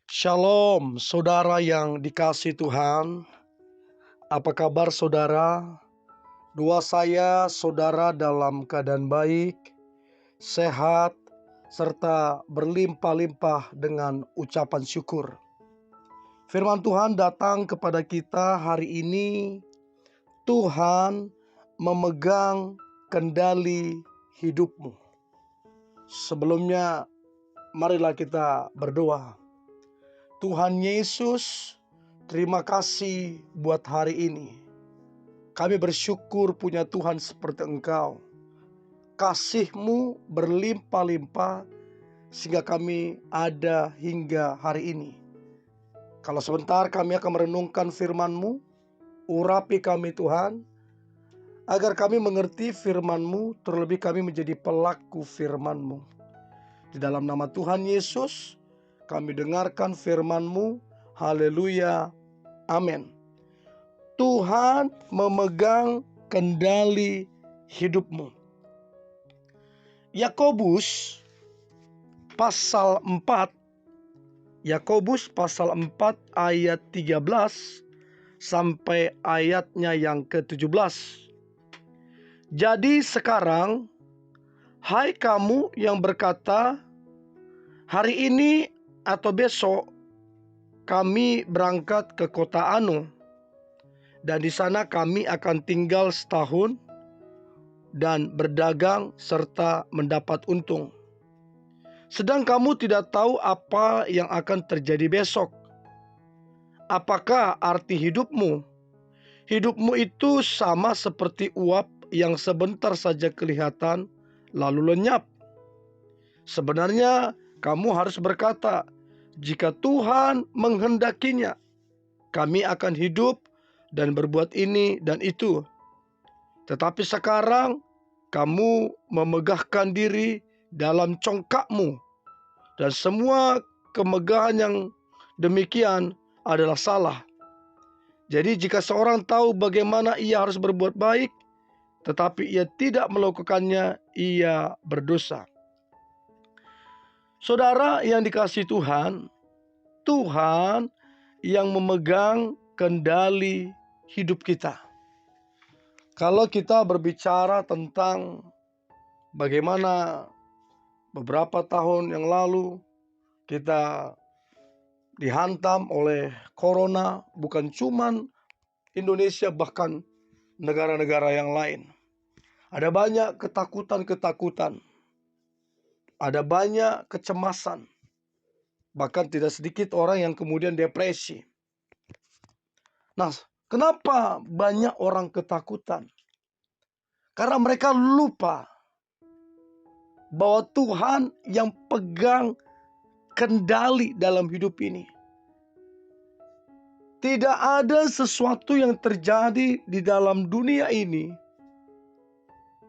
Shalom, saudara yang dikasih Tuhan. Apa kabar saudara? Doa saya, saudara dalam keadaan baik, sehat, serta berlimpah-limpah dengan ucapan syukur. Firman Tuhan datang kepada kita hari ini. Tuhan memegang kendali hidupmu. Sebelumnya, marilah kita berdoa. Tuhan Yesus, terima kasih buat hari ini. Kami bersyukur punya Tuhan seperti Engkau. Kasih-Mu berlimpah-limpah sehingga kami ada hingga hari ini. Kalau sebentar kami akan merenungkan firman-Mu, urapi kami Tuhan, agar kami mengerti firman-Mu, terlebih kami menjadi pelaku firman-Mu. Di dalam nama Tuhan Yesus, kami dengarkan firman-Mu. Haleluya. Amin. Tuhan memegang kendali hidupmu. Yakobus pasal 4. Yakobus pasal 4 ayat 13 sampai ayatnya yang ke-17. Jadi sekarang, hai kamu yang berkata, hari ini atau besok kami berangkat ke kota Anu, dan di sana kami akan tinggal setahun dan berdagang serta mendapat untung. Sedang kamu tidak tahu apa yang akan terjadi besok. Apakah arti hidupmu? Hidupmu itu sama seperti uap yang sebentar saja kelihatan lalu lenyap. Sebenarnya kamu harus berkata, jika Tuhan menghendakinya, kami akan hidup dan berbuat ini dan itu. Tetapi sekarang kamu memegahkan diri dalam congkakmu, dan semua kemegahan yang demikian adalah salah. Jadi jika seorang tahu bagaimana ia harus berbuat baik, tetapi ia tidak melakukannya, ia berdosa. Saudara yang dikasihi Tuhan, Tuhan yang memegang kendali hidup kita. Kalau kita berbicara tentang bagaimana beberapa tahun yang lalu kita dihantam oleh corona, bukan cuman Indonesia, bahkan negara-negara yang lain. Ada banyak ketakutan-ketakutan, ada banyak kecemasan, bahkan tidak sedikit orang yang kemudian depresi. Nah, kenapa banyak orang ketakutan? Karena mereka lupa bahwa Tuhan yang pegang kendali dalam hidup ini. Tidak ada sesuatu yang terjadi di dalam dunia ini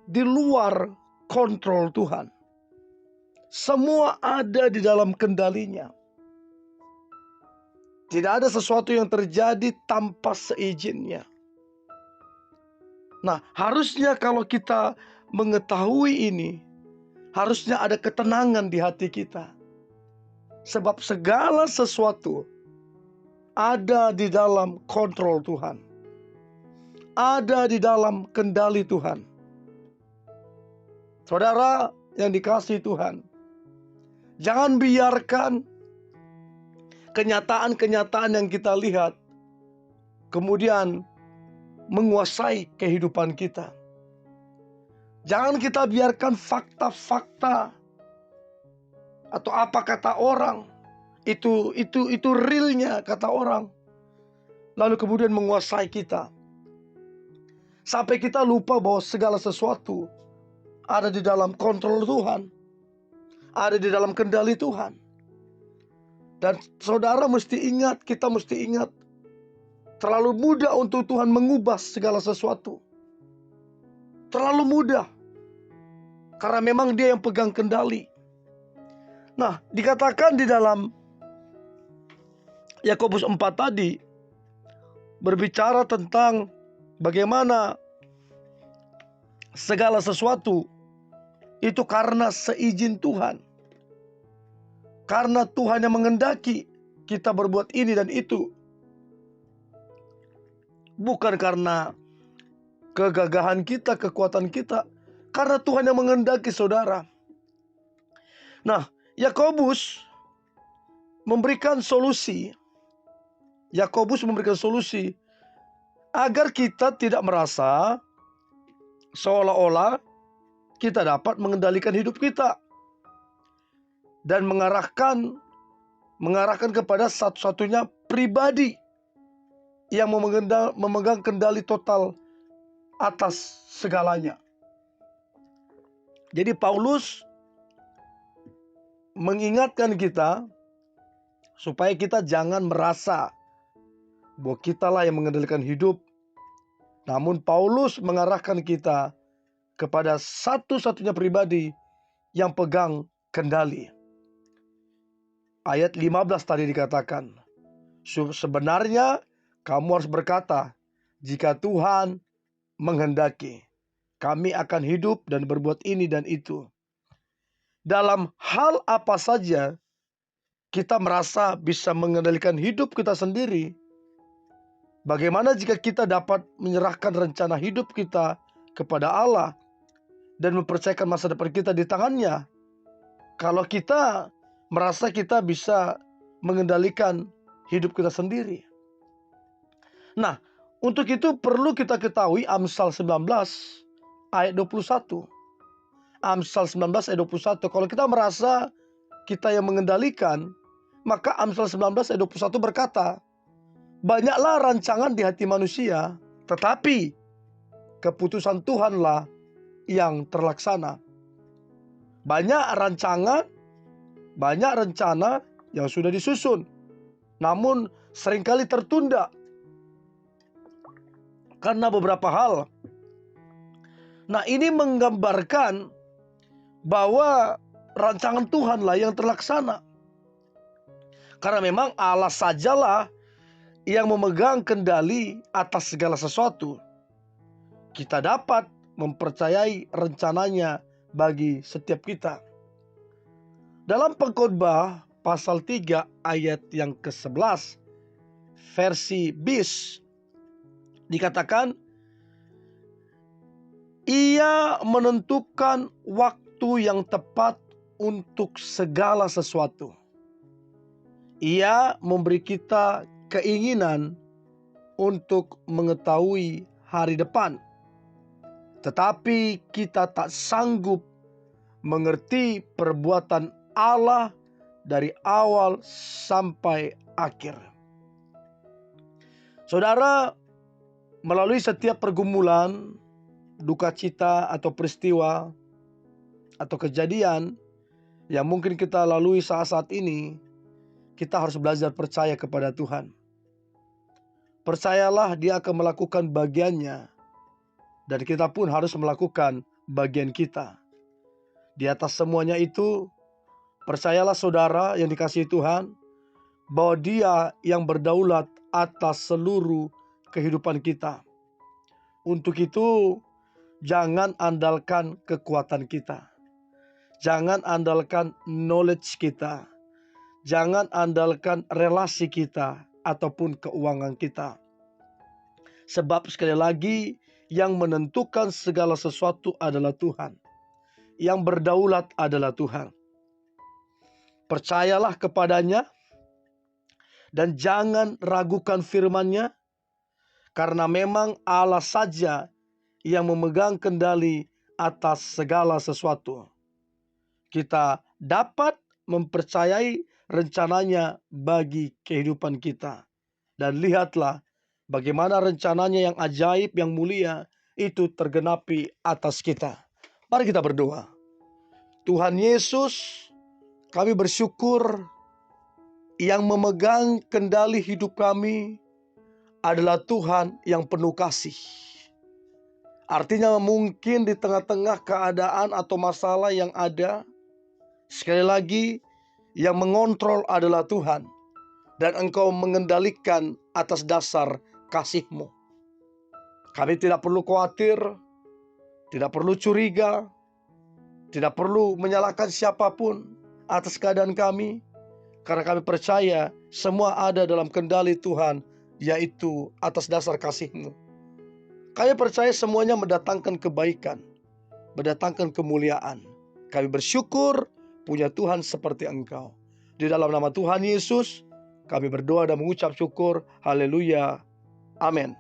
di luar kontrol Tuhan. Semua ada di dalam kendalinya. Tidak ada sesuatu yang terjadi tanpa seizinnya. Nah, harusnya kalau kita mengetahui ini, harusnya ada ketenangan di hati kita. Sebab segala sesuatu ada di dalam kontrol Tuhan. Ada di dalam kendali Tuhan. Saudara yang dikasihi Tuhan, jangan biarkan kenyataan-kenyataan yang kita lihat kemudian menguasai kehidupan kita. Jangan kita biarkan fakta-fakta atau apa kata orang itu realnya kata orang, lalu kemudian menguasai kita sampai kita lupa bahwa segala sesuatu ada di dalam kontrol Tuhan, ada di dalam kendali Tuhan. Dan saudara mesti ingat, kita mesti ingat, terlalu mudah untuk Tuhan mengubah segala sesuatu. Terlalu mudah. Karena memang Dia yang pegang kendali. Nah, dikatakan di dalam Yakobus 4 tadi, berbicara tentang bagaimana segala sesuatu itu karena seizin Tuhan. Karena Tuhan yang menghendaki. kita berbuat ini dan itu. Bukan karena kegagahan kita, kekuatan kita. Karena Tuhan yang menghendaki, saudara. Nah, Yakobus memberikan solusi. Yakobus memberikan solusi agar kita tidak merasa seolah-olah kita dapat mengendalikan hidup kita dan mengarahkan kepada satu-satunya pribadi yang memegang kendali total atas segalanya. Jadi Paulus mengingatkan kita supaya kita jangan merasa bahwa kitalah yang mengendalikan hidup. Namun Paulus mengarahkan kita kepada satu-satunya pribadi yang pegang kendali. Ayat 15 tadi dikatakan, sebenarnya kamu harus berkata, jika Tuhan menghendaki, kami akan hidup dan berbuat ini dan itu. Dalam hal apa saja kita merasa bisa mengendalikan hidup kita sendiri, bagaimana jika kita dapat menyerahkan rencana hidup kita kepada Allah dan mempercayakan masa depan kita di tangannya? Kalau kita merasa kita bisa mengendalikan hidup kita sendiri. Nah, untuk itu perlu kita ketahui Amsal 19 ayat 21. Amsal 19 ayat 21. Kalau kita merasa kita yang mengendalikan, maka Amsal 19 ayat 21 berkata, banyaklah rancangan di hati manusia, tetapi keputusan Tuhanlah yang terlaksana. Banyak rancangan, banyak rencana yang sudah disusun, namun seringkali tertunda karena beberapa hal. Nah, ini menggambarkan bahwa rancangan Tuhanlah yang terlaksana. Karena memang Allah sajalah yang memegang kendali atas segala sesuatu. Kita dapat mempercayai rencananya bagi setiap kita. Dalam Pengkhotbah pasal 3 ayat yang ke-11 versi BIS dikatakan, Ia menentukan waktu yang tepat untuk segala sesuatu. Ia memberi kita keinginan untuk mengetahui hari depan, tetapi kita tak sanggup mengerti perbuatan Allah dari awal sampai akhir. Saudara, melalui setiap pergumulan, duka cita atau peristiwa atau kejadian yang mungkin kita lalui saat-saat ini, kita harus belajar percaya kepada Tuhan. Percayalah Dia akan melakukan bagiannya, dan kita pun harus melakukan bagian kita. Di atas semuanya itu, percayalah saudara yang dikasihi Tuhan, bahwa Dia yang berdaulat atas seluruh kehidupan kita. Untuk itu, jangan andalkan kekuatan kita. Jangan andalkan knowledge kita. Jangan andalkan relasi kita ataupun keuangan kita. Sebab sekali lagi, yang menentukan segala sesuatu adalah Tuhan. Yang berdaulat adalah Tuhan. Percayalah kepadanya dan jangan ragukan firman-Nya, karena memang Allah saja yang memegang kendali atas segala sesuatu. Kita dapat mempercayai rencananya bagi kehidupan kita. Dan lihatlah bagaimana rencananya yang ajaib, yang mulia itu tergenapi atas kita. Mari kita berdoa. Tuhan Yesus, kami bersyukur yang memegang kendali hidup kami adalah Tuhan yang penuh kasih. Artinya mungkin di tengah-tengah keadaan atau masalah yang ada, sekali lagi yang mengontrol adalah Tuhan. Dan Engkau mengendalikan atas dasar kasih-Mu. Kami tidak perlu khawatir, tidak perlu curiga, tidak perlu menyalahkan siapapun atas keadaan kami. Karena kami percaya semua ada dalam kendali Tuhan, yaitu atas dasar kasih-Mu. Kami percaya semuanya mendatangkan kebaikan, mendatangkan kemuliaan. Kami bersyukur punya Tuhan seperti Engkau. Di dalam nama Tuhan Yesus, kami berdoa dan mengucap syukur. Haleluya. Amin.